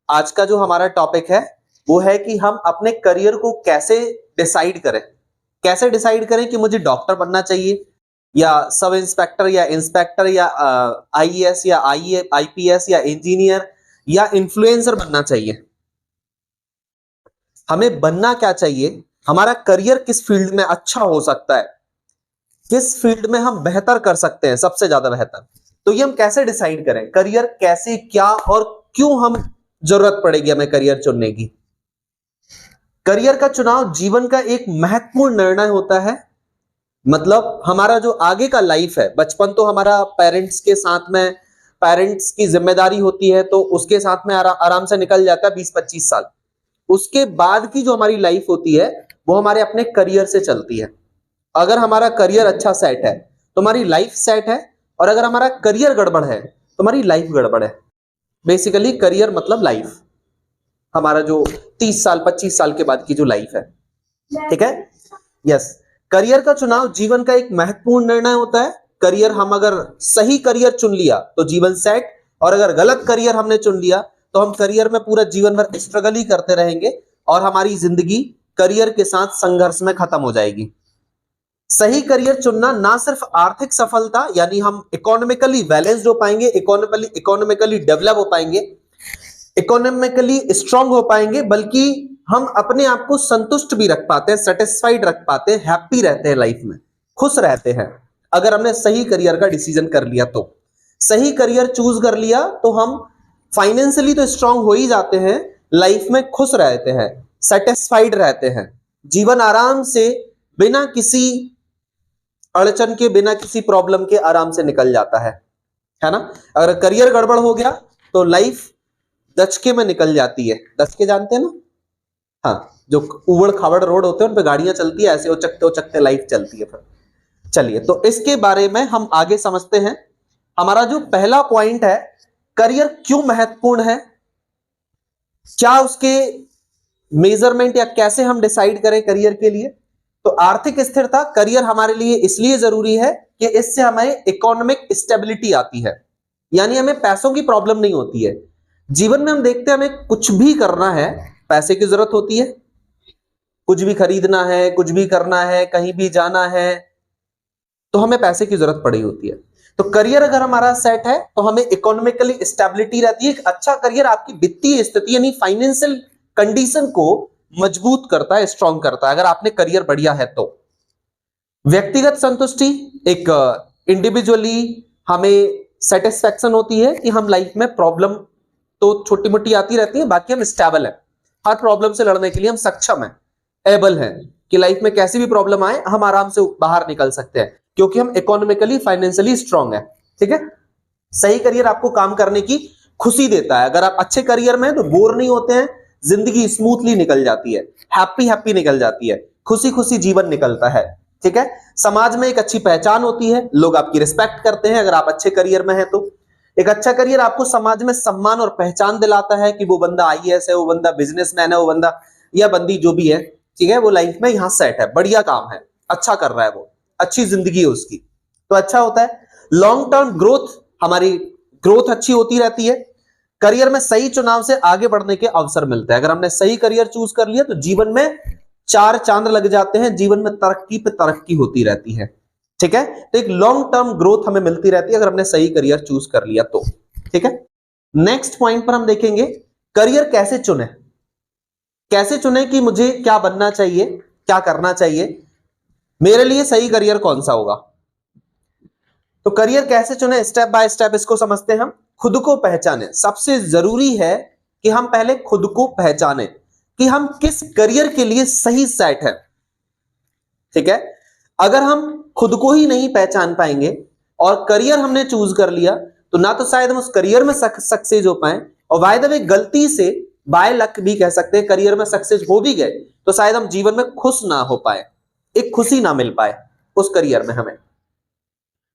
आज का जो हमारा टॉपिक है वो है कि हम अपने करियर को कैसे डिसाइड करें। कैसे डिसाइड करें कि मुझे डॉक्टर बनना चाहिए या सब इंस्पेक्टर या इंस्पेक्टर या आईएएस या आईपीएस या इंजीनियर या इन्फ्लुएंसर बनना चाहिए। हमें बनना क्या चाहिए, हमारा करियर किस फील्ड में अच्छा हो सकता है, किस फील्ड में हम बेहतर कर सकते हैं सबसे ज्यादा बेहतर। तो ये हम कैसे डिसाइड करें, करियर कैसे, क्या और क्यों हम जरूरत पड़ेगी हमें करियर चुनने की। करियर का चुनाव जीवन का एक महत्वपूर्ण निर्णय होता है। मतलब हमारा जो आगे का लाइफ है, बचपन तो हमारा पेरेंट्स के साथ में, पेरेंट्स की जिम्मेदारी होती है तो उसके साथ में आराम से निकल जाता है 20-25 साल। उसके बाद की जो हमारी लाइफ होती है वो हमारे अपने करियर से चलती है। अगर हमारा करियर अच्छा सेट है तो हमारी लाइफ सेट है, और अगर हमारा करियर गड़बड़ है तो हमारी लाइफ गड़बड़ है। बेसिकली करियर मतलब लाइफ, हमारा जो 30 साल 25 साल के बाद की जो लाइफ है, ठीक है। यस, करियर का चुनाव जीवन का एक महत्वपूर्ण निर्णय होता है। करियर, हम अगर सही करियर चुन लिया तो जीवन सेट, और अगर गलत करियर हमने चुन लिया तो हम करियर में पूरा जीवन भर स्ट्रगल ही करते रहेंगे और हमारी जिंदगी करियर के साथ संघर्ष में खत्म हो जाएगी। सही करियर चुनना ना सिर्फ आर्थिक सफलता, यानी हम इकोनॉमिकली बैलेंस्ड हो पाएंगे, इकोनॉमिकली डेवलप हो पाएंगे, इकोनॉमिकली स्ट्रांग हो पाएंगे, बल्कि हम अपने आप को संतुष्ट भी रख पाते हैं, सेटिस्फाइड रख पाते हैं, हैप्पी रहते हैं, लाइफ में खुश रहते हैं। अगर हमने सही करियर का डिसीजन कर लिया तो, सही करियर चूज कर लिया तो हम फाइनेंशियली तो स्ट्रांग हो ही जाते हैं, लाइफ में खुश रहते हैं, सेटिस्फाइड रहते हैं, जीवन आराम से बिना किसी अड़चन के, बिना किसी प्रॉब्लम के आराम से निकल जाता है ना। अगर करियर गड़बड़ हो गया तो लाइफ दचके में निकल जाती है। दचके जानते हैं ना? हाँ, जो उबड़ खाबड़ रोड होते हैं उन पे गाड़ियां चलती है, ऐसे उचकते उचकते लाइफ चलती है। फिर चलिए, तो इसके बारे में हम आगे समझते हैं। हमारा जो पहला पॉइंट है, करियर क्यों महत्वपूर्ण है, क्या उसके मेजरमेंट या कैसे हम डिसाइड करें करियर के लिए। तो आर्थिक स्थिरता, करियर हमारे लिए इसलिए जरूरी है कि इससे हमें इकोनॉमिक स्टेबिलिटी आती है, यानी हमें पैसों की प्रॉब्लम नहीं होती है। जीवन में हम देखते हैं हमें कुछ भी करना है पैसे की जरूरत होती है, कुछ भी खरीदना है, कुछ भी करना है, कहीं भी जाना है तो हमें पैसे की जरूरत पड़ी होती है। तो करियर अगर हमारा सेट है तो हमें इकोनॉमिकली स्टेबिलिटी रहती है। एक अच्छा करियर आपकी वित्तीय स्थिति यानी फाइनेंशियल कंडीशन को मजबूत करता है, स्ट्रांग करता है, अगर आपने करियर बढ़िया है तो। व्यक्तिगत संतुष्टि, एक इंडिविजुअली हमें सेटिस्फैक्शन होती है कि हम लाइफ में, प्रॉब्लम तो छोटी मोटी आती रहती है, बाकी हम स्टेबल है, हर प्रॉब्लम से लड़ने के लिए हम सक्षम हैं, एबल हैं कि लाइफ में कैसी भी प्रॉब्लम आए हम आराम से बाहर निकल सकते हैं, क्योंकि हम इकोनॉमिकली फाइनेंशियली स्ट्रांग है, ठीक है। सही करियर आपको काम करने की खुशी देता है। अगर आप अच्छे करियर में हैं तो बोर नहीं होते हैं, जिंदगी स्मूथली निकल जाती है, हैप्पी निकल जाती है, खुशी खुशी जीवन निकलता है, ठीक है। समाज में एक अच्छी पहचान होती है, लोग आपकी रिस्पेक्ट करते हैं अगर आप अच्छे करियर में हैं तो। एक अच्छा करियर आपको समाज में सम्मान और पहचान दिलाता है कि वो बंदा आईएएस है, वो बंदा बिजनेसमैन है, वो बंदा या बंदी जो भी है, ठीक है, वो लाइफ में यहां सेट है, बढ़िया काम है, अच्छा कर रहा है, वो अच्छी जिंदगी है उसकी, तो अच्छा होता है। लॉन्ग टर्म ग्रोथ, हमारी ग्रोथ अच्छी होती रहती है। करियर में सही चुनाव से आगे बढ़ने के अवसर मिलते हैं। अगर हमने सही करियर चूज कर लिया तो जीवन में 4 चांद लग जाते हैं, जीवन में तरक्की पे तरक्की होती रहती है, ठीक है। तो एक लॉन्ग टर्म ग्रोथ हमें मिलती रहती है अगर हमने सही करियर चूज कर लिया तो, ठीक है। नेक्स्ट पॉइंट पर हम देखेंगे करियर कैसे चुने। कैसे चुने कि मुझे क्या बनना चाहिए, क्या करना चाहिए, मेरे लिए सही करियर कौन सा होगा। तो करियर कैसे चुने, स्टेप बाय स्टेप इसको समझते हैं हम। खुद को पहचाने, सबसे जरूरी है कि हम पहले खुद को पहचाने कि हम किस करियर के लिए सही सेट है, ठीक है। अगर हम खुद को ही नहीं पहचान पाएंगे और करियर हमने चूज कर लिया तो ना तो शायद हम उस करियर में सक्सेस हो पाए, और बाय द वे गलती से, बाय लक भी कह सकते हैं, करियर में सक्सेस हो भी गए तो शायद हम जीवन में खुश ना हो पाए, एक खुशी ना मिल पाए उस करियर में हमें।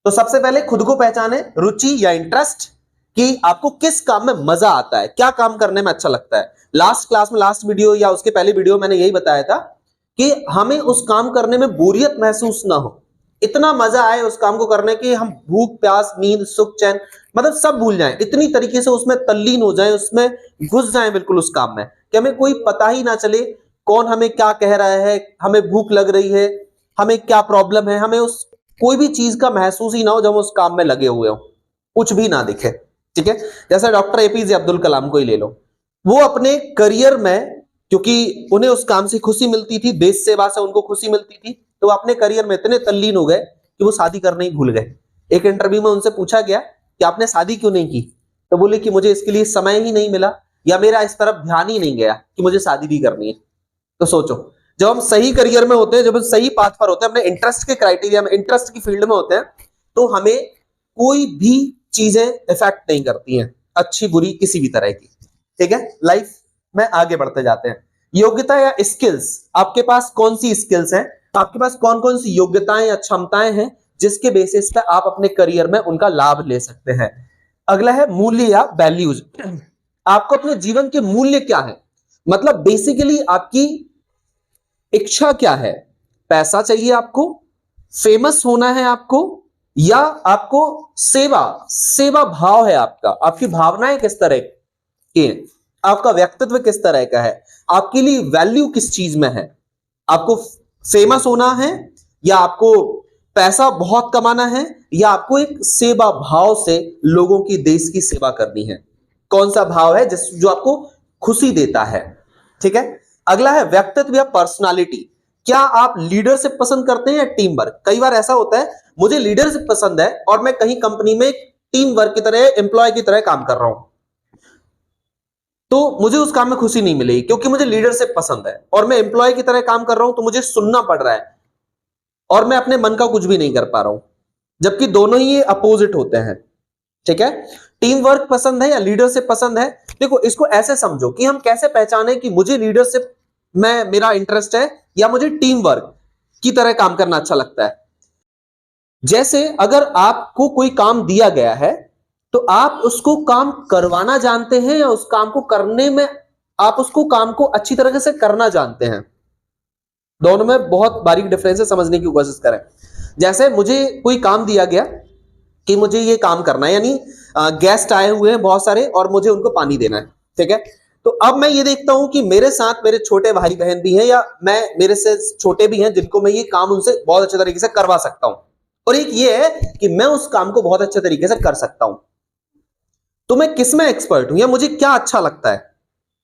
तो सबसे पहले खुद को पहचाने, रुचि या इंटरेस्ट, कि आपको किस काम में मजा आता है, क्या काम करने में अच्छा लगता है। लास्ट क्लास में, लास्ट वीडियो या उसके पहले वीडियो मैंने यही बताया था कि हमें उस काम करने में बोरियत महसूस ना हो, इतना मजा आए उस काम को करने की, हम भूख प्यास नींद सुख चैन मतलब सब भूल जाएं, इतनी तरीके से उसमें तल्लीन हो जाएं, उसमें घुस जाएं बिल्कुल उस काम में कि हमें कोई पता ही ना चले कौन हमें क्या कह रहा है, हमें भूख लग रही है, हमें क्या प्रॉब्लम है, हमें उस कोई भी चीज का महसूस ही ना हो जब हम उस काम में लगे हुए हो, कुछ भी ना दिखे। ठीक है, जैसे डॉक्टर एपीजे अब्दुल कलाम को ही ले लो, वो अपने करियर में, क्योंकि उन्हें उस काम से खुशी मिलती थी, देश सेवा से उनको खुशी मिलती थी, तो वो अपने करियर में इतने तल्लीन हो गए कि वो शादी करना ही भूल गए। एक इंटरव्यू में उनसे पूछा गया कि आपने शादी क्यों नहीं की, तो बोले कि मुझे इसके लिए समय ही नहीं मिला या मेरा इस तरफ ध्यान ही नहीं गया कि मुझे शादी भी करनी है। तो सोचो, जब हम सही करियर में होते हैं, जब हम सही पाथ पर होते हैं, अपने इंटरेस्ट के क्राइटेरिया में, इंटरेस्ट की फील्ड में होते हैं, तो हमें कोई भी चीजें इफेक्ट नहीं करती हैं, अच्छी बुरी किसी भी तरह की। ठीक है, लाइफ में आगे बढ़ते जाते हैं। योग्यता या स्किल्स, आपके पास कौन सी स्किल्स हैं, आपके पास कौन कौन सी योग्यताएं या क्षमताएं हैं जिसके बेसिस पे आप अपने करियर में उनका लाभ ले सकते हैं। अगला है मूल्य या वैल्यूज। आपको अपने जीवन के मूल्य क्या है, मतलब बेसिकली आपकी इच्छा क्या है, पैसा चाहिए आपको, फेमस होना है आपको, या आपको सेवा भाव है आपका, आपकी भावनाएं किस तरह की हैं, आपका व्यक्तित्व किस तरह का है, आपके लिए वैल्यू किस चीज में है, आपको फेमस होना है या आपको पैसा बहुत कमाना है, या आपको एक सेवा भाव से लोगों की देश की सेवा करनी है, कौन सा भाव है जो आपको खुशी देता है। ठीक है, अगला है व्यक्तित्व या पर्सनालिटी। क्या आप लीडरशिप पसंद करते हैं या टीम वर्क। कई बार ऐसा होता है मुझे लीडरशिप पसंद है और मैं कहीं कंपनी में टीम वर्क की तरह, एम्प्लॉय की तरह काम कर रहा हूं, तो मुझे उस काम में खुशी नहीं मिलेगी क्योंकि मुझे लीडरशिप पसंद है, और मैं एम्प्लॉय की तरह काम कर रहा हूं तो मुझे सुनना पड़ रहा है और मैं अपने मन का कुछ भी नहीं कर पा रहा हूं, जबकि दोनों ही अपोजिट होते हैं। ठीक है, टीम वर्क पसंद है या लीडरशिप पसंद है। देखो, इसको ऐसे समझो कि हम कैसे पहचाने कि मुझे लीडरशिप में मेरा इंटरेस्ट है या मुझे टीम वर्क की तरह काम करना अच्छा लगता है। जैसे अगर आपको कोई काम दिया गया है तो आप उसको काम करवाना जानते हैं या उस काम को करने में आप उसको काम को अच्छी तरीके से करना जानते हैं। दोनों में बहुत बारीक डिफरेंस है, समझने की कोशिश करें। जैसे मुझे कोई काम दिया गया कि मुझे ये काम करना है, यानी गेस्ट आए हुए हैं बहुत सारे और मुझे उनको पानी देना है। ठीक है, तो अब मैं ये देखता हूं कि मेरे साथ मेरे छोटे भाई बहन भी हैं या मैं मेरे से छोटे भी हैं जिनको मैं ये काम उनसे बहुत अच्छे तरीके से करवा सकता हूं, और एक ये है कि मैं उस काम को बहुत अच्छे तरीके से कर सकता हूं। तो मैं किस में एक्सपर्ट हूं या मुझे क्या अच्छा लगता है।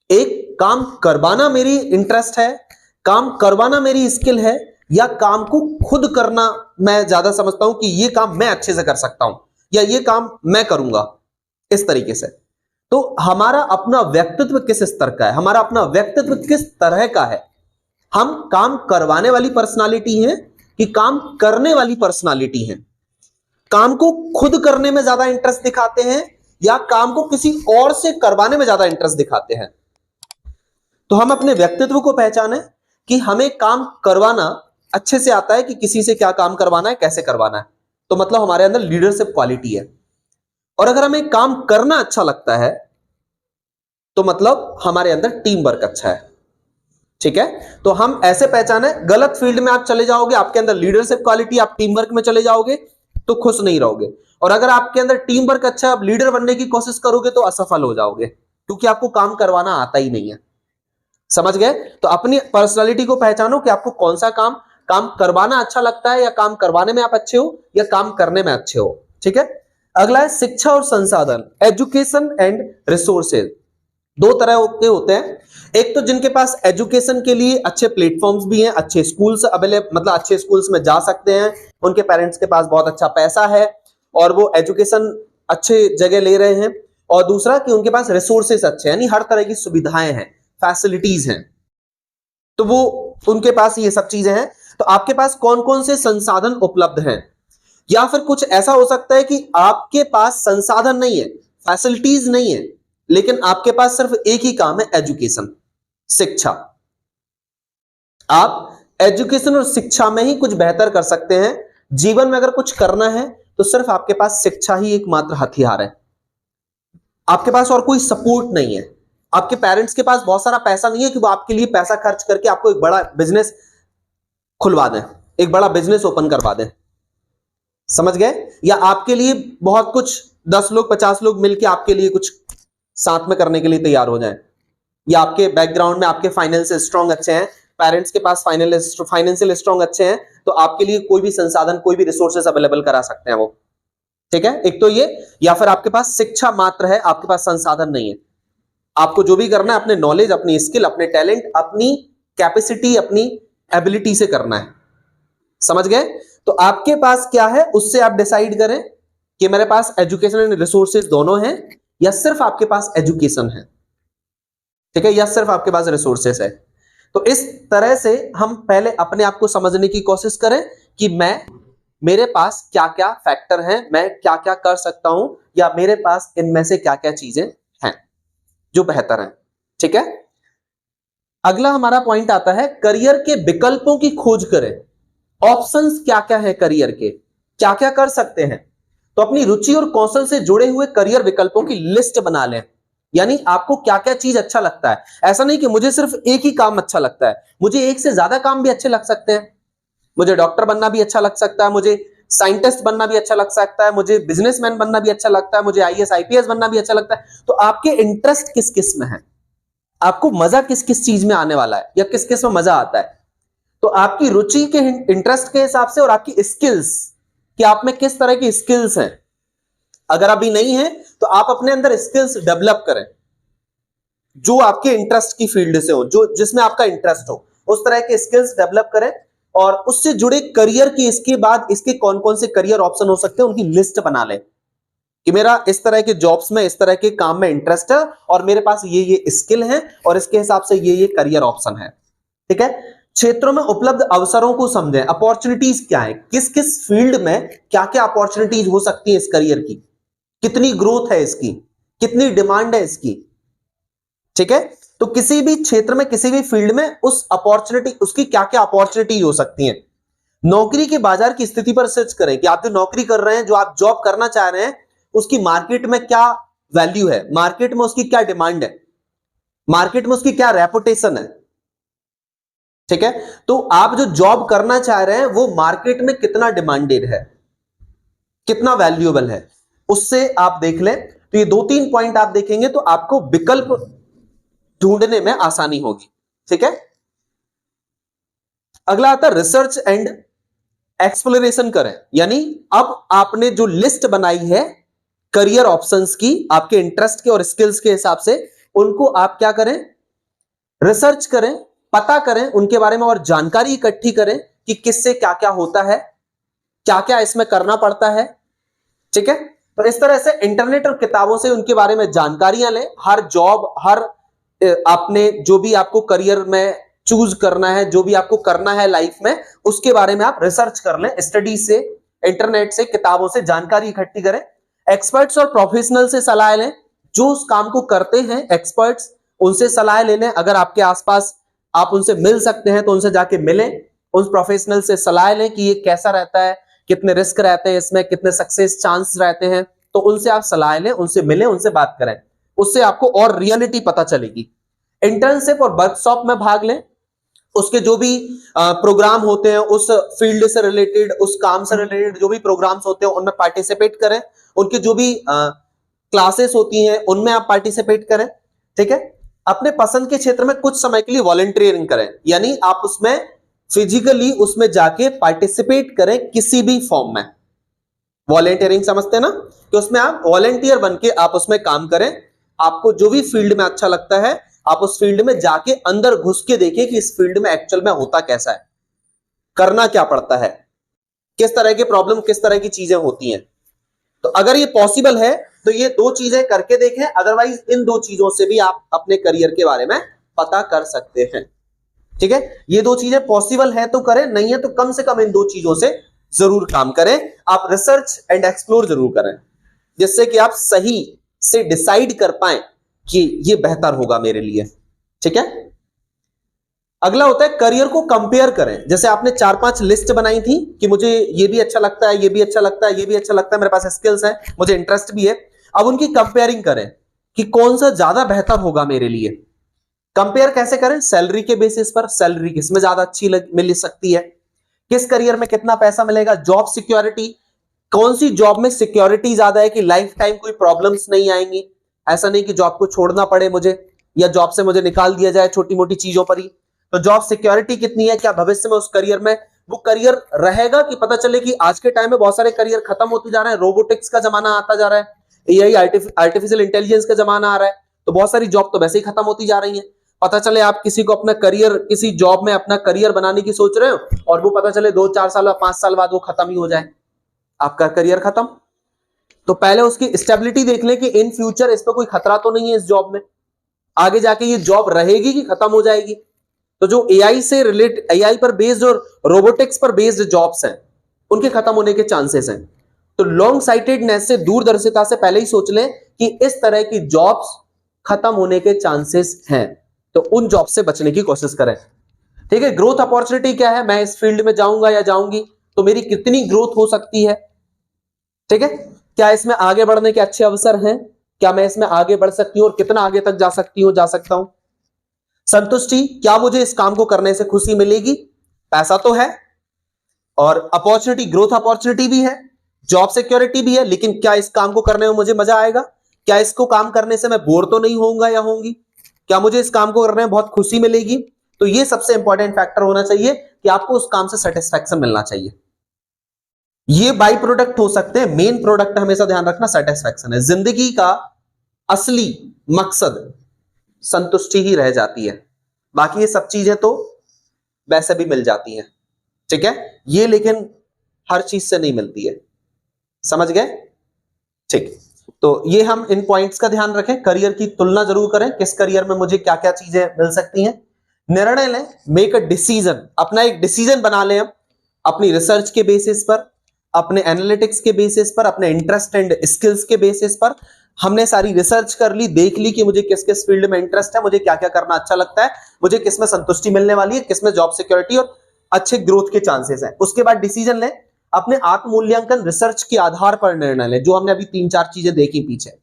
एक काम करवाना मेरी इंटरेस्ट है, काम करवाना मेरी स्किल है, या काम को खुद करना मैं ज्यादा समझता हूं कि ये काम मैं अच्छे से कर सकता हूं या ये काम मैं करूंगा इस तरीके से। तो हमारा अपना व्यक्तित्व किस स्तर का है, हमारा अपना व्यक्तित्व किस तरह का है। हम काम करवाने वाली पर्सनालिटी हैं कि काम करने वाली पर्सनालिटी हैं, काम को खुद करने में ज्यादा इंटरेस्ट दिखाते हैं या काम को किसी और से करवाने में ज्यादा इंटरेस्ट दिखाते हैं। तो हम अपने व्यक्तित्व को पहचाने कि हमें काम करवाना अच्छे से आता है कि किसी से क्या काम करवाना है, कैसे करवाना है, तो मतलब हमारे अंदर लीडरशिप क्वालिटी है। और अगर हमें काम करना अच्छा लगता है तो मतलब हमारे अंदर टीम वर्क अच्छा है। ठीक है, तो हम ऐसे पहचाने। गलत फील्ड में आप चले जाओगे, आपके अंदर लीडरशिप क्वालिटी, आप टीम वर्क में चले जाओगे तो खुश नहीं रहोगे, और अगर आपके अंदर टीम वर्क अच्छा है, आप लीडर बनने की कोशिश करोगे तो असफल हो जाओगे क्योंकि आपको काम करवाना आता ही नहीं है। समझ गए? तो अपनी पर्सनालिटी को पहचानो कि आपको कौन सा काम करवाना अच्छा लगता है, या काम करवाने में आप अच्छे हो या काम करने में अच्छे हो। ठीक है, अगला है शिक्षा और संसाधन, एजुकेशन एंड रिसोर्सेज। दो तरह के होते हैं, एक तो जिनके पास एजुकेशन के लिए अच्छे प्लेटफॉर्म्स भी हैं, अच्छे स्कूल्स अवेलेबल, मतलब अच्छे स्कूल्स में जा सकते हैं, उनके पेरेंट्स के पास बहुत अच्छा पैसा है और वो एजुकेशन अच्छे जगह ले रहे हैं। और दूसरा कि उनके पास रिसोर्सेस अच्छे हैं, यानी हर तरह की सुविधाएं हैं, फैसिलिटीज हैं, तो वो उनके पास ये सब चीजें हैं। तो आपके पास कौन कौन से संसाधन उपलब्ध हैं, या फिर कुछ ऐसा हो सकता है कि आपके पास संसाधन नहीं है, फैसिलिटीज नहीं है, लेकिन आपके पास सिर्फ एक ही काम है, एजुकेशन, शिक्षा। आप एजुकेशन और शिक्षा में ही कुछ बेहतर कर सकते हैं। जीवन में अगर कुछ करना है तो सिर्फ आपके पास शिक्षा ही एकमात्र हथियार है। आपके पास और कोई सपोर्ट नहीं है। आपके पेरेंट्स के पास बहुत सारा पैसा नहीं है कि वो आपके लिए पैसा खर्च करके आपको एक बड़ा बिजनेस खुलवा दें, एक बड़ा बिजनेस ओपन करवा दें। समझ गए? या आपके लिए बहुत कुछ 10 लोग 50 लोग मिलके आपके लिए कुछ साथ में करने के लिए तैयार हो जाएं, या आपके बैकग्राउंड में आपके फाइनेंशियल स्ट्रांग अच्छे हैं, पेरेंट्स के पास फाइनेंशियल स्ट्रांग अच्छे हैं, तो आपके लिए कोई भी संसाधन कोई भी रिसोर्सेस अवेलेबल करा सकते हैं वो। ठीक है, एक तो ये, या फिर आपके पास शिक्षा मात्र है, आपके पास संसाधन नहीं है, आपको जो भी करना है अपने नॉलेज, अपनी स्किल, अपने टैलेंट, अपनी कैपेसिटी, अपनी एबिलिटी से करना है। समझ गए? तो आपके पास क्या है उससे आप डिसाइड करें कि मेरे पास एजुकेशन एंड रिसोर्सेज दोनों हैं, या सिर्फ आपके पास एजुकेशन है। ठीक है, या सिर्फ आपके पास रिसोर्सेस है। तो इस तरह से हम पहले अपने आप को समझने की कोशिश करें कि मेरे पास क्या क्या फैक्टर हैं, मैं क्या क्या कर सकता हूं, या मेरे पास इनमें से क्या क्या चीजें हैं जो बेहतर हैं। ठीक है, अगला हमारा पॉइंट आता है करियर के विकल्पों की खोज करें। ऑप्शंस क्या क्या है करियर के, क्या क्या कर सकते हैं। तो अपनी रुचि और कौशल से जुड़े हुए करियर विकल्पों की लिस्ट बना लें, यानी आपको क्या क्या चीज अच्छा लगता है। ऐसा नहीं कि मुझे सिर्फ एक ही काम अच्छा लगता है, मुझे एक से ज्यादा काम भी अच्छे लग सकते हैं। मुझे डॉक्टर बनना भी अच्छा लग सकता है, मुझे साइंटिस्ट बनना भी अच्छा लग सकता है, मुझे बिजनेसमैन बनना भी अच्छा लगता है, मुझे आईएएस आईपीएस बनना भी अच्छा लगता है। तो आपके इंटरेस्ट किस किस में है, आपको मजा किस किस चीज में आने वाला है, या किस किस में मजा आता है। तो आपकी रुचि के इंटरेस्ट के हिसाब से और आपकी स्किल्स कि आप में किस तरह की स्किल्स हैं, अगर अभी नहीं है तो आप अपने अंदर स्किल्स डेवलप करें जो आपके इंटरेस्ट की फील्ड से हो, जो जिसमें आपका इंटरेस्ट हो, उस तरह के स्किल्स डेवलप करें। और उससे जुड़े करियर की इसके बाद इसके कौन कौन से करियर ऑप्शन हो सकते हैं उनकी लिस्ट बना लें कि मेरा इस तरह के जॉब्स में, इस तरह के काम में इंटरेस्ट है, और मेरे पास ये स्किल है, और इसके हिसाब से ये करियर ऑप्शन है। ठीक है, क्षेत्रों में उपलब्ध अवसरों को समझें, अपॉर्चुनिटीज क्या है, किस किस फील्ड में क्या क्या अपॉर्चुनिटीज हो सकती है इस करियर की, कितनी ग्रोथ है इसकी, कितनी डिमांड है इसकी। ठीक है, तो किसी भी क्षेत्र में किसी भी फील्ड में उस अपॉर्चुनिटी, उसकी क्या क्या अपॉर्चुनिटी हो सकती है। नौकरी के बाजार की स्थिति पर सर्च करें कि आप जो नौकरी कर रहे हैं, जो आप जॉब करना चाह रहे हैं, उसकी मार्केट में क्या वैल्यू है, मार्केट में उसकी क्या डिमांड है, मार्केट में उसकी क्या रेपुटेशन है। ठीक है, तो आप जो जॉब करना चाह रहे हैं वो मार्केट में कितना डिमांडेड है, कितना वैल्यूएबल है, उससे आप देख लें। तो ये 2-3 पॉइंट आप देखेंगे तो आपको विकल्प ढूंढने में आसानी होगी। ठीक है, अगला आता है रिसर्च एंड एक्सप्लोरेशन करें, यानी अब आपने जो लिस्ट बनाई है करियर ऑप्शंस की, आपके इंटरेस्ट के और स्किल्स के हिसाब से, उनको आप क्या करें, रिसर्च करें, पता करें उनके बारे में, और जानकारी इकट्ठी करें कि किससे क्या क्या होता है, क्या क्या इसमें करना पड़ता है। ठीक है, तो इस तरह से इंटरनेट और किताबों से उनके बारे में जानकारियां लें। हर जॉब, हर आपने जो भी आपको करियर में चूज करना है, जो भी आपको करना है लाइफ में, उसके बारे में आप रिसर्च कर लें, स्टडी से, इंटरनेट से, किताबों से जानकारी इकट्ठी करें। एक्सपर्ट्स और प्रोफेशनल से सलाह लें, जो उस काम को करते हैं एक्सपर्ट्स, उनसे सलाह ले लें। अगर आपके आसपास आप उनसे मिल सकते हैं तो उनसे जाके मिलें, उस प्रोफेशनल से सलाह लें कि ये कैसा रहता है, कितने रिस्क रहते हैं इसमें, कितने सक्सेस चांस रहते हैं। तो उनसे आप सलाह लें, उनसे मिलें, उनसे बात करें, उससे आपको और रियलिटी पता चलेगी। इंटर्नशिप और वर्कशॉप में भाग लें, उसके जो भी प्रोग्राम होते हैं, उस फील्ड से रिलेटेड, उस काम से रिलेटेड जो भी प्रोग्राम्स होते हैं उनमें पार्टिसिपेट करें। उनके जो भी क्लासेस होती हैं उनमें आप पार्टिसिपेट करें। ठीक है, अपने पसंद के क्षेत्र में कुछ समय के लिए वॉलंटियरिंग करें, यानी आप उसमें फिजिकली उसमें जाके पार्टिसिपेट करें किसी भी फॉर्म में। वॉलंटियरिंग समझते हैं ना, कि उसमें आप वॉलंटियर बन के आप उसमें काम करें। आपको जो भी फील्ड में अच्छा लगता है आप उस फील्ड में जाके अंदर घुस के देखें कि इस फील्ड में एक्चुअल में होता कैसा है, करना क्या पड़ता है, किस तरह के प्रॉब्लम, किस तरह की चीजें होती हैं। तो अगर ये पॉसिबल है तो ये 2 चीजें करके देखें, अदरवाइज इन 2 चीजों से भी आप अपने करियर के बारे में पता कर सकते हैं। ठीक है, ये 2 चीजें पॉसिबल है तो करें, नहीं है तो कम से कम इन 2 चीजों से जरूर काम करें। आप रिसर्च एंड एक्सप्लोर जरूर करें, जिससे कि आप सही से डिसाइड कर पाए कि ये बेहतर होगा मेरे लिए। ठीक है, अगला होता है करियर को कंपेयर करें। जैसे आपने 4-5 लिस्ट बनाई थी कि मुझे ये भी अच्छा लगता है, ये भी अच्छा लगता है, ये भी अच्छा लगता है, मेरे पास स्किल्स है, मुझे इंटरेस्ट भी है। अब उनकी कंपेयरिंग करें कि कौन सा ज्यादा बेहतर होगा मेरे लिए। कंपेयर कैसे करें, सैलरी के बेसिस पर, सैलरी किसमें ज्यादा अच्छी मिल सकती है, किस करियर में कितना पैसा मिलेगा, जॉब सिक्योरिटी, कौन सी जॉब में सिक्योरिटी ज्यादा है कि लाइफ टाइम कोई प्रॉब्लम्स नहीं आएंगी, ऐसा नहीं कि जॉब को छोड़ना पड़े मुझे या जॉब से मुझे निकाल दिया जाए छोटी मोटी चीजों पर ही। तो जॉब सिक्योरिटी कितनी है, क्या भविष्य में उस करियर में वो करियर रहेगा, कि पता चले कि आज के टाइम में बहुत सारे करियर खत्म होते जा रहे हैं, रोबोटिक्स का जमाना आता जा रहा है, एआई आर्टिफिशियल इंटेलिजेंस का जमाना आ रहा है, तो बहुत सारी जॉब तो वैसे ही खत्म होती जा रही है। पता चले आप किसी को अपना करियर, किसी जॉब में अपना करियर बनाने की सोच रहे हो और वो पता चले 2-4 साल या 5 साल बाद वो खत्म ही हो जाए, आपका करियर खत्म। तो पहले उसकी स्टेबिलिटी देख लें कि इन फ्यूचर इस पर कोई खतरा तो नहीं है, इस जॉब में आगे जाके ये जॉब रहेगी कि खत्म हो जाएगी। तो जो एआई से रिलेट, एआई पर बेस्ड और रोबोटिक्स पर बेस्ड जॉब्स हैं उनके खत्म होने के चांसेस हैं। तो लॉन्ग साइटेडनेस से, दूरदर्शिता से पहले ही सोच लें कि इस तरह की जॉब्स खत्म होने के चांसेस हैं, तो उन जॉब से बचने की कोशिश करें। ठीक है, ग्रोथ अपॉर्चुनिटी क्या है, मैं इस फील्ड में जाऊंगा या जाऊंगी तो मेरी कितनी ग्रोथ हो सकती है। ठीक है, क्या इसमें आगे बढ़ने के अच्छे अवसर हैं, क्या मैं इसमें आगे बढ़ सकती हूं और कितना आगे तक जा सकती हूं, जा सकता हूं। संतुष्टि, क्या मुझे इस काम को करने से खुशी मिलेगी, पैसा तो है और अपॉर्चुनिटी, ग्रोथ अपॉर्चुनिटी भी है, जॉब सिक्योरिटी भी है, लेकिन क्या इस काम को करने में मुझे मजा आएगा, क्या इसको काम करने से मैं बोर तो नहीं होऊंगा या होंगी, क्या मुझे इस काम को करने में बहुत खुशी मिलेगी। तो ये सबसे इंपॉर्टेंट फैक्टर होना चाहिए कि आपको उस काम से सेटिस्फैक्शन मिलना चाहिए। ये बाई प्रोडक्ट हो सकते हैं, मेन प्रोडक्ट हमेशा ध्यान रखना सेटिस्फैक्शन है। जिंदगी का असली मकसद संतुष्टि ही रह जाती है, बाकी ये सब चीजें तो वैसे भी मिल जाती हैं। ठीक है, ये लेकिन हर चीज से नहीं मिलती है, समझ गए। ठीक, तो ये हम इन पॉइंट्स का ध्यान रखें, करियर की तुलना जरूर करें, किस करियर में मुझे क्या क्या चीजें मिल सकती हैं। निर्णय लें, मेक अ डिसीजन, अपना एक डिसीजन बना लें हम अपनी रिसर्च के बेसिस पर, अपने एनालिटिक्स के बेसिस पर, अपने इंटरेस्ट एंड स्किल्स के बेसिस पर। हमने सारी रिसर्च कर ली, देख ली कि मुझे किस किस फील्ड में इंटरेस्ट है, मुझे क्या क्या करना अच्छा लगता है, मुझे किस में संतुष्टि मिलने वाली है, किस में जॉब सिक्योरिटी और अच्छे ग्रोथ के चांसेस हैं। उसके बाद डिसीजन लें, अपने आत्म मूल्यांकन रिसर्च के आधार पर निर्णय लें, जो हमने अभी 3-4 चीजें देखी पीछे,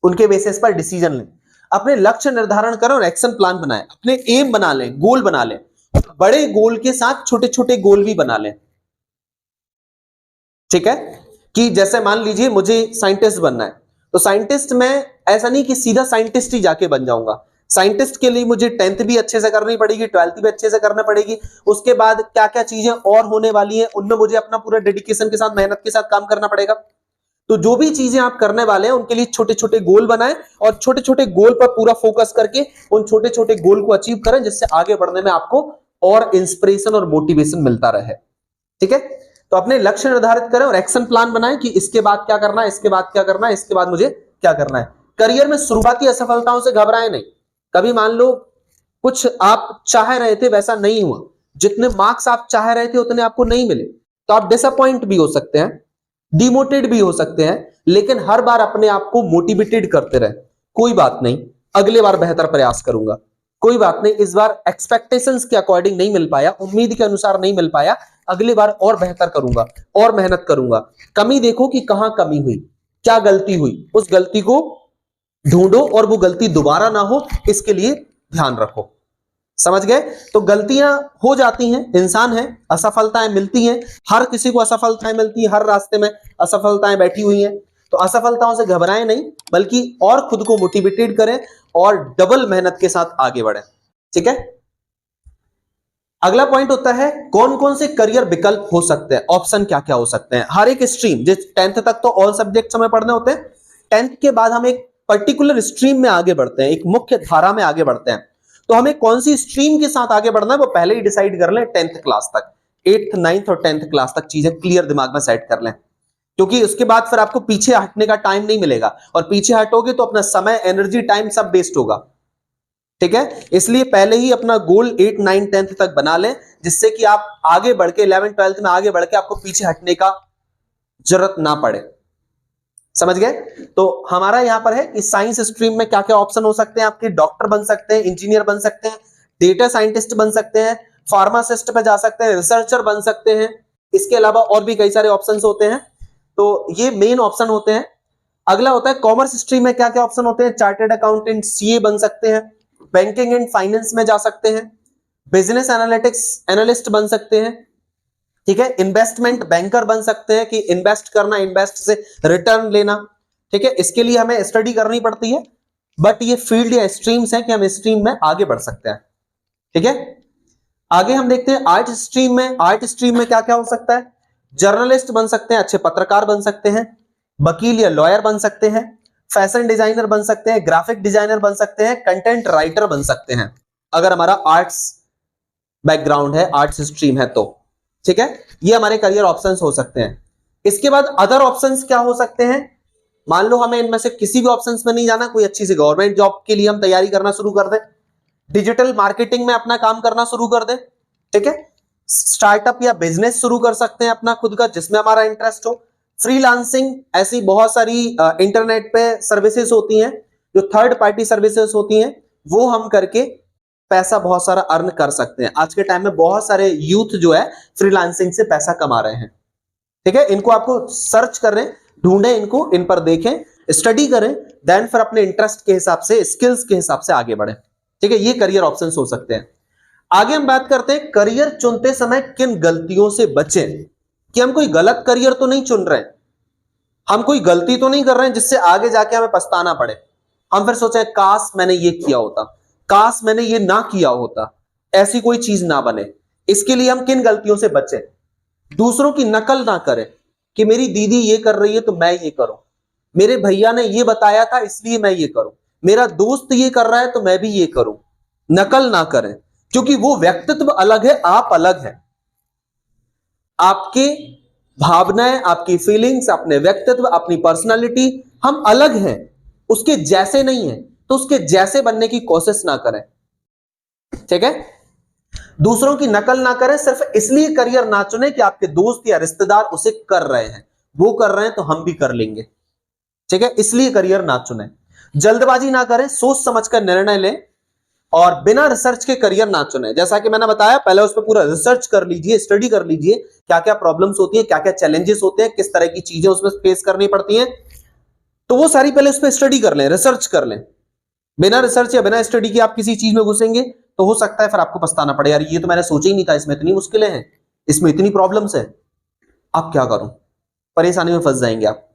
उनके बेसिस पर डिसीजन लें। अपने लक्ष्य निर्धारण करें और एक्शन प्लान बनाएं, अपने एम बना लें, गोल बना लें, बड़े गोल के साथ छोटे छोटे गोल भी बना लें। ठीक है, कि जैसे मान लीजिए मुझे साइंटिस्ट बनना है, तो साइंटिस्ट में ऐसा नहीं कि सीधा साइंटिस्ट ही जाके बन जाऊंगा, साइंटिस्ट के लिए मुझे 10th भी अच्छे से करनी पड़ेगी, 12th भी अच्छे से करना पड़ेगी, उसके बाद क्या क्या चीजें और होने वाली हैं उनमें मुझे अपना पूरा डेडिकेशन के साथ, मेहनत के साथ काम करना पड़ेगा। तो जो भी चीजें आप करने वाले हैं उनके लिए छोटे छोटे गोल बनाएं और छोटे छोटे गोल पर पूरा फोकस करके उन छोटे छोटे गोल को अचीव करें, जिससे आगे बढ़ने में आपको और इंस्पिरेशन और मोटिवेशन मिलता रहे। ठीक है, तो अपने लक्ष्य निर्धारित करें और एक्शन प्लान बनाएं कि इसके बाद क्या करना है, इसके बाद क्या करना है, इसके बाद मुझे क्या करना है। करियर में शुरुआती असफलताओं से घबराएं नहीं, कभी मान लो कुछ आप चाह रहे थे वैसा नहीं हुआ, जितने मार्क्स आप चाह रहे थे उतने आपको नहीं मिले, तो आप डिसअपॉइंट भी हो सकते हैं, डिमोटिवेट भी हो सकते हैं, लेकिन हर बार अपने आप को मोटिवेटेड करते रहे, कोई बात नहीं, अगले बार बेहतर प्रयास करूंगा, कोई बात नहीं, इस बार एक्सपेक्टेशंस के अकॉर्डिंग नहीं मिल पाया, उम्मीद के अनुसार नहीं मिल पाया, अगली बार और बेहतर करूंगा और मेहनत करूंगा। कमी देखो कि कहां कमी हुई, क्या गलती हुई, उस गलती को ढूंढो और वो गलती दोबारा ना हो, इसके लिए ध्यान रखो। समझ गए। तो गलतियां हो जाती हैं, इंसान है, असफलताएं मिलती हैं, हर किसी को असफलताएं मिलती है, हर रास्ते में असफलताएं बैठी हुई हैं। तो असफलताओं से घबराएं नहीं, बल्कि और खुद को मोटिवेटेड करें और डबल मेहनत के साथ आगे बढ़ें। ठीक है, अगला पॉइंट होता है कौन कौन से करियर विकल्प हो सकते हैं, ऑप्शन क्या क्या हो सकते हैं। हर एक स्ट्रीम, जिस 10th तक तो ऑल सब्जेक्ट्स हमें पढ़ने होते हैं, 10th के बाद हम एक पर्टिकुलर स्ट्रीम में आगे बढ़ते हैं, एक मुख्य धारा में आगे बढ़ते हैं। तो हमें कौन सी स्ट्रीम के साथ आगे बढ़ना है वो पहले ही डिसाइड कर लें 10th क्लास तक, 8th 9th और 10th क्लास तक चीजें क्लियर दिमाग में सेट कर लें, क्योंकि उसके बाद फिर आपको पीछे हटने का टाइम नहीं मिलेगा, और पीछे हटोगे तो अपना समय, एनर्जी, टाइम सब वेस्ट होगा। ठीक है, इसलिए पहले ही अपना गोल 8 9 10th तक बना लें, जिससे कि आप आगे बढ़ के 11 12th में आगे बढ़ के आपको पीछे हटने का जरूरत ना पड़े। समझ गए। तो हमारा यहां पर है कि साइंस स्ट्रीम में क्या क्या ऑप्शन हो सकते हैं आपके, डॉक्टर बन सकते हैं, इंजीनियर बन सकते हैं, डेटा साइंटिस्ट बन सकते हैं, फार्मासिस्ट पे जा सकते हैं, रिसर्चर बन सकते हैं, इसके अलावा और भी कई सारे ऑप्शंस होते हैं। तो ये मेन ऑप्शन होते हैं। अगला होता है कॉमर्स स्ट्रीम में क्या क्या ऑप्शन होते हैं, चार्टर्ड अकाउंटेंट, सीए बन सकते हैं, बैंकिंग एंड फाइनेंस में जा सकते हैं, बिजनेस एनालिटिक्स एनालिस्ट बन सकते हैं, ठीक है, इन्वेस्टमेंट बैंकर बन सकते हैं कि इन्वेस्ट करना, इन्वेस्ट से रिटर्न लेना। ठीक है, इसके लिए हमें स्टडी करनी पड़ती है, बट ये फील्ड या स्ट्रीम्स हैं कि हम स्ट्रीम में आगे बढ़ सकते हैं। ठीक है, आगे हम देखते हैं आर्ट स्ट्रीम में। आर्ट स्ट्रीम में क्या क्या हो सकता है? जर्नलिस्ट बन सकते हैं, अच्छे पत्रकार बन सकते हैं, वकील या लॉयर बन सकते हैं, फैशन डिजाइनर बन सकते हैं, ग्राफिक डिजाइनर बन सकते हैं, कंटेंट राइटर बन सकते हैं, अगर हमारा आर्ट्स बैकग्राउंड है, आर्ट्स स्ट्रीम है तो। ठीक है, ये हमारे करियर ऑप्शंस हो सकते हैं। इसके बाद अदर ऑप्शंस क्या हो सकते हैं? मान लो हमें इनमें से किसी भी ऑप्शंस में नहीं जाना, कोई अच्छी सी गवर्नमेंट जॉब के लिए हम तैयारी करना शुरू कर दें, डिजिटल मार्केटिंग में अपना काम करना शुरू कर दें। ठीक है, स्टार्टअप या बिजनेस शुरू कर सकते हैं अपना खुद का, जिसमें हमारा इंटरेस्ट हो। फ्रीलांसिंग, ऐसी बहुत सारी इंटरनेट पे सर्विसेज होती हैं, जो थर्ड पार्टी सर्विसेज होती हैं, वो हम करके पैसा बहुत सारा अर्न कर सकते हैं। आज के टाइम में बहुत सारे यूथ जो है फ्रीलांसिंग से पैसा कमा रहे हैं। ठीक है, इनको आपको सर्च करें, ढूंढें इनको, इन पर देखें, स्टडी करें, देन फिर अपने इंटरेस्ट के हिसाब से, स्किल्स के हिसाब से आगे बढ़े। ठीक है, ये करियर ऑप्शंस हो सकते हैं। आगे हम बात करते हैं करियर चुनते समय किन गलतियों से बचें, कि हम कोई गलत करियर तो नहीं चुन रहे हैं, हम कोई गलती तो नहीं कर रहे हैं जिससे आगे जाके हमें पछताना पड़े। हम फिर सोचे काश मैंने ये किया होता, काश मैंने ये ना किया होता, ऐसी कोई चीज ना बने। इसके लिए हम किन गलतियों से बचें? दूसरों की नकल ना करें कि मेरी दीदी ये कर रही है तो मैं ये करूं, मेरे भैया ने ये बताया था इसलिए मैं ये करूं, मेरा दोस्त ये कर रहा है तो मैं भी ये करूं। नकल ना करें, क्योंकि वो व्यक्तित्व अलग है, आप अलग हैं। आपके भावनाएं, आपकी फीलिंग्स, अपने व्यक्तित्व, अपनी पर्सनालिटी, हम अलग हैं, उसके जैसे नहीं है, तो उसके जैसे बनने की कोशिश ना करें। ठीक है, दूसरों की नकल ना करें, सिर्फ इसलिए करियर ना चुने कि आपके दोस्त या रिश्तेदार उसे कर रहे हैं, वो कर रहे हैं तो हम भी कर लेंगे। ठीक है, इसलिए करियर ना चुने। जल्दबाजी ना करें, सोच समझकर निर्णय लें, और बिना रिसर्च के करियर ना चुने। जैसा कि मैंने बताया, पहले उस पर पूरा रिसर्च कर लीजिए, स्टडी कर लीजिए, क्या क्या प्रॉब्लम्स होती है, क्या क्या चैलेंजेस होते हैं, किस तरह की चीजें उसमें फेस करनी पड़ती हैं, तो वो सारी पहले उस पर स्टडी कर लें, रिसर्च कर लें। बिना रिसर्च या बिना स्टडी के आप किसी चीज में घुसेंगे तो हो सकता है फिर आपको पछताना पड़े, यार ये तो मैंने सोचा ही नहीं था, इसमें इतनी मुश्किलें हैं, इसमें इतनी प्रॉब्लम्स है, आप क्या करूं, परेशानी में फंस जाएंगे आप,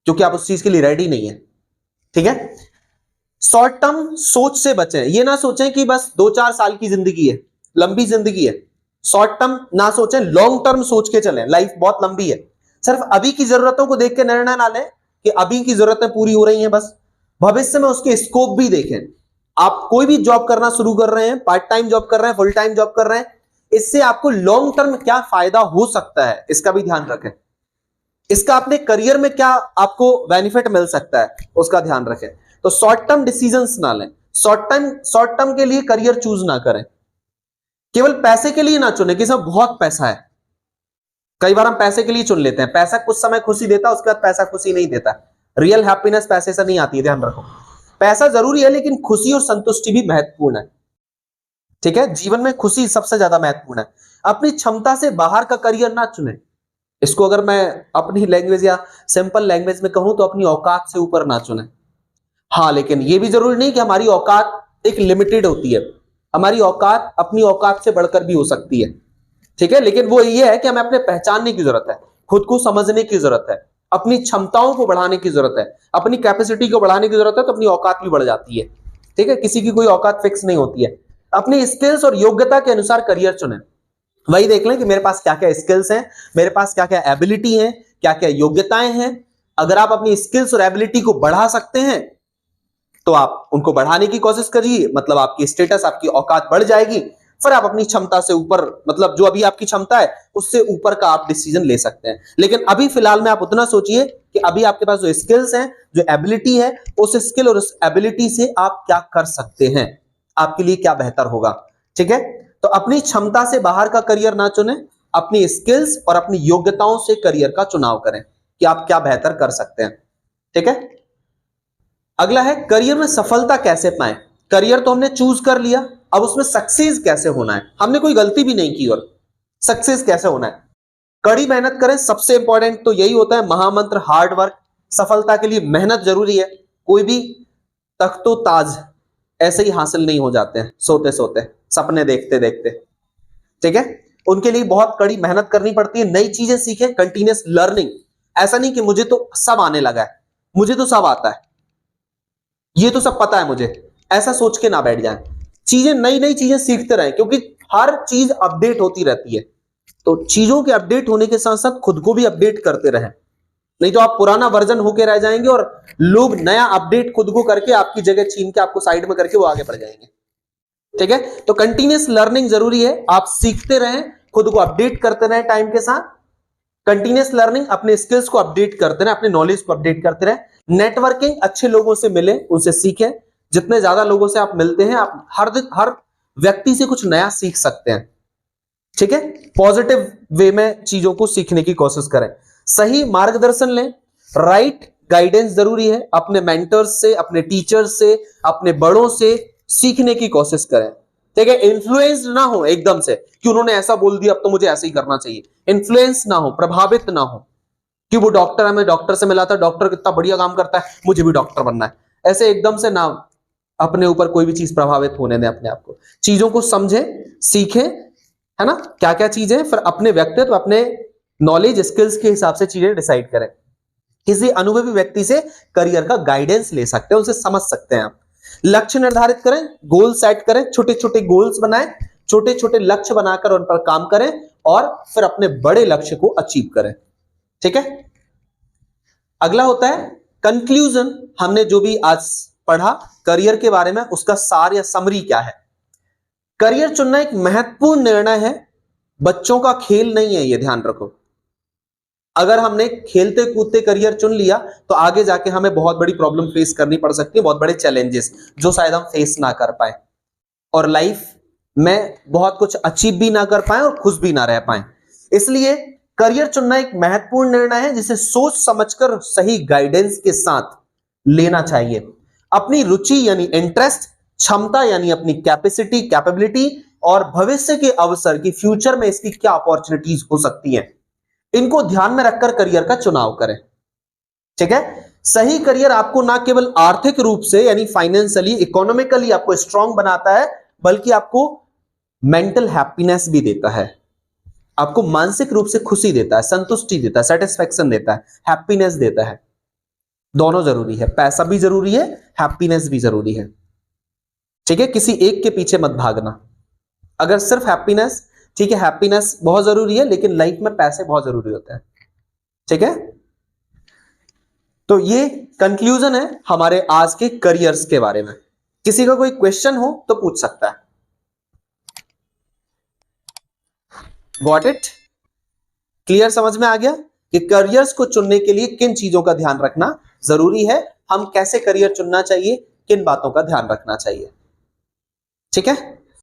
क्योंकि आप उस चीज के लिए रेडी नहीं है। ठीक है, शॉर्ट टर्म सोच से बचें। ये ना सोचें कि बस 2-4 साल की जिंदगी है, लंबी जिंदगी है। शॉर्ट टर्म ना सोचें, लॉन्ग टर्म सोच के चलें, लाइफ बहुत लंबी है। सिर्फ अभी की जरूरतों को देख के निर्णय ना लें कि अभी की जरूरतें पूरी हो रही हैं बस, भविष्य में उसके स्कोप भी देखें। आप कोई भी जॉब करना शुरू कर रहे हैं, पार्ट टाइम जॉब कर रहे हैं, फुल टाइम जॉब कर रहे हैं, इससे आपको लॉन्ग टर्म क्या फायदा हो सकता है, इसका भी ध्यान रखें। इसका अपने करियर में क्या आपको बेनिफिट मिल सकता है, उसका ध्यान रखें। तो शॉर्ट टर्म डिसीजंस ना लें, शॉर्ट टर्म के लिए करियर चूज ना करें। केवल पैसे के लिए ना चुने कि सब बहुत पैसा है। कई बार हम पैसे के लिए चुन लेते हैं, पैसा कुछ समय खुशी देता है, उसके बाद पैसा खुशी नहीं देता। रियल हैप्पीनेस पैसे से नहीं आती है, ध्यान रखो। पैसा जरूरी है, लेकिन खुशी और संतुष्टि भी महत्वपूर्ण है। ठीक है, जीवन में खुशी सबसे ज्यादा महत्वपूर्ण है। अपनी क्षमता से बाहर का करियर ना चुने। इसको अगर मैं अपनी लैंग्वेज या सिंपल लैंग्वेज में कहूं तो अपनी औकात से ऊपर ना चुने। हाँ, लेकिन यह भी जरूरी नहीं कि हमारी औकात एक लिमिटेड होती है, हमारी औकात अपनी औकात से बढ़कर भी हो सकती है। ठीक है, लेकिन वो ये है कि हमें अपने पहचानने की जरूरत है, खुद को समझने की जरूरत है, अपनी क्षमताओं को बढ़ाने की जरूरत है, अपनी कैपेसिटी को बढ़ाने की जरूरत है, तो अपनी औकात भी बढ़ जाती है। ठीक है, किसी की कोई औकात फिक्स नहीं होती है। अपनी स्किल्स और योग्यता के अनुसार करियर चुने। वही देख लें कि मेरे पास क्या क्या स्किल्स हैं, मेरे पास क्या क्या एबिलिटी है, क्या क्या योग्यताएं हैं। अगर आप अपनी स्किल्स और एबिलिटी को बढ़ा सकते हैं तो आप उनको बढ़ाने की कोशिश करिए, मतलब आपकी स्टेटस, आपकी औकात बढ़ जाएगी। फिर आप अपनी क्षमता से ऊपर, मतलब जो अभी आपकी क्षमता है उससे ऊपर का आप डिसीजन ले सकते हैं। लेकिन अभी फिलहाल में आप उतना सोचिए कि अभी आपके पास जो स्किल्स हैं, जो एबिलिटी है, उस स्किल और उस एबिलिटी से आप क्या कर सकते हैं, आपके लिए क्या बेहतर होगा। ठीक है, तो अपनी क्षमता से बाहर का करियर ना चुने, अपनी स्किल्स और अपनी योग्यताओं से करियर का चुनाव करें कि आप क्या बेहतर कर सकते हैं। ठीक है, अगला है करियर में सफलता कैसे पाएं। करियर तो हमने चूज कर लिया, अब उसमें सक्सेस कैसे होना है। हमने कोई गलती भी नहीं की और सक्सेस कैसे होना है। कड़ी मेहनत करें, सबसे इंपॉर्टेंट तो यही होता है, महामंत्र हार्ड वर्क। सफलता के लिए मेहनत जरूरी है। कोई भी तख्तो ताज ऐसे ही हासिल नहीं हो जाते हैं सोते सोते, सपने देखते देखते। ठीक है, उनके लिए बहुत कड़ी मेहनत करनी पड़ती है, नई चीजें सीखें, कंटिन्यूअस लर्निंग। ऐसा नहीं कि मुझे तो सब आने लगा है, मुझे तो सब आता है, ये तो सब पता है मुझे, ऐसा सोच के ना बैठ जाएं। चीजें, नई नई चीजें सीखते रहें, क्योंकि हर चीज अपडेट होती रहती है। तो चीजों के अपडेट होने के साथ साथ खुद को भी अपडेट करते रहें, नहीं तो आप पुराना वर्जन होके रह जाएंगे और लोग नया अपडेट खुद को करके आपकी जगह छीन के आपको साइड में करके वो आगे बढ़ जाएंगे। ठीक है, तो कंटिन्यूअस लर्निंग जरूरी है, आप सीखते रहें, खुद को अपडेट करते रहें टाइम के साथ। कंटिन्यूअस लर्निंग, अपने स्किल्स को अपडेट करते रहें, अपने नॉलेज को अपडेट करते रहें। नेटवर्किंग, अच्छे लोगों से मिलें, उनसे सीखें। जितने ज्यादा लोगों से आप मिलते हैं, आप हर व्यक्ति से कुछ नया सीख सकते हैं। ठीक है, पॉजिटिव वे में चीजों को सीखने की कोशिश करें। सही मार्गदर्शन लें, राइट गाइडेंस जरूरी है। अपने मेंटर्स से, अपने टीचर्स से, अपने बड़ों से सीखने की कोशिश करें। ठीक है, इन्फ्लुएंस ना हो एकदम से कि उन्होंने ऐसा बोल दिया अब तो मुझे ऐसे ही करना चाहिए। इन्फ्लुएंस ना हो, प्रभावित ना हो कि वो डॉक्टर है, मैं डॉक्टर से मिला था, डॉक्टर कितना बढ़िया काम करता है, मुझे भी डॉक्टर बनना है। ऐसे एकदम से ना अपने ऊपर कोई भी चीज प्रभावित होने दें अपने आप को। चीजों को समझें, सीखें, है ना, क्या क्या चीजें, फिर अपने व्यक्तित्व, अपने नॉलेज, स्किल्स के हिसाब से चीजें डिसाइड करें। किसी अनुभवी व्यक्ति से करियर का गाइडेंस ले सकते हैं, उनसे समझ सकते हैं आप। लक्ष्य निर्धारित करें, गोल सेट करें, छोटे छोटे गोल्स बनाएं, छोटे छोटे लक्ष्य बनाकर उन पर काम करें और फिर अपने बड़े लक्ष्य को अचीव करें। ठीक है, अगला होता है कंक्लूजन। हमने जो भी आज पढ़ा करियर के बारे में, उसका सार या समरी क्या है। करियर चुनना एक महत्वपूर्ण निर्णय है, बच्चों का खेल नहीं है, यह ध्यान रखो। अगर हमने खेलते कूदते करियर चुन लिया तो आगे जाके हमें बहुत बड़ी प्रॉब्लम फेस करनी पड़ सकती है, बहुत बड़े चैलेंजेस जो शायद हम फेस ना कर पाए और लाइफ में बहुत कुछ अचीव भी ना कर पाए और खुश भी ना रह पाए। इसलिए करियर चुनना एक महत्वपूर्ण निर्णय है, जिसे सोच समझकर सही गाइडेंस के साथ लेना चाहिए। अपनी रुचि यानी इंटरेस्ट, क्षमता यानी अपनी कैपेसिटी, कैपेबिलिटी और भविष्य के अवसर की, फ्यूचर में इसकी क्या अपॉर्चुनिटीज हो सकती हैं, इनको ध्यान में रखकर करियर का चुनाव करें। ठीक है, सही करियर आपको ना केवल आर्थिक रूप से यानी फाइनेंशियली, इकोनॉमिकली आपको स्ट्रांग बनाता है, बल्कि आपको मेंटल हैप्पीनेस भी देता है, आपको मानसिक रूप से खुशी देता है, संतुष्टि देता है, सेटिस्फैक्शन देता है, हैप्पीनेस देता है। दोनों जरूरी है, पैसा भी जरूरी है, हैप्पीनेस भी जरूरी है। ठीक है, किसी एक के पीछे मत भागना। अगर सिर्फ हैप्पीनेस, ठीक है, हैप्पीनेस बहुत जरूरी है, लेकिन लाइफ में पैसे बहुत जरूरी होते हैं। ठीक है, तो ये कंक्लूजन है हमारे आज के करियर्स के बारे में। किसी का कोई क्वेश्चन हो तो पूछ सकता है। Got it? क्लियर, समझ में आ गया कि करियर्स को चुनने के लिए किन चीजों का ध्यान रखना जरूरी है, हम कैसे करियर चुनना चाहिए, किन बातों का ध्यान रखना चाहिए। ठीक है।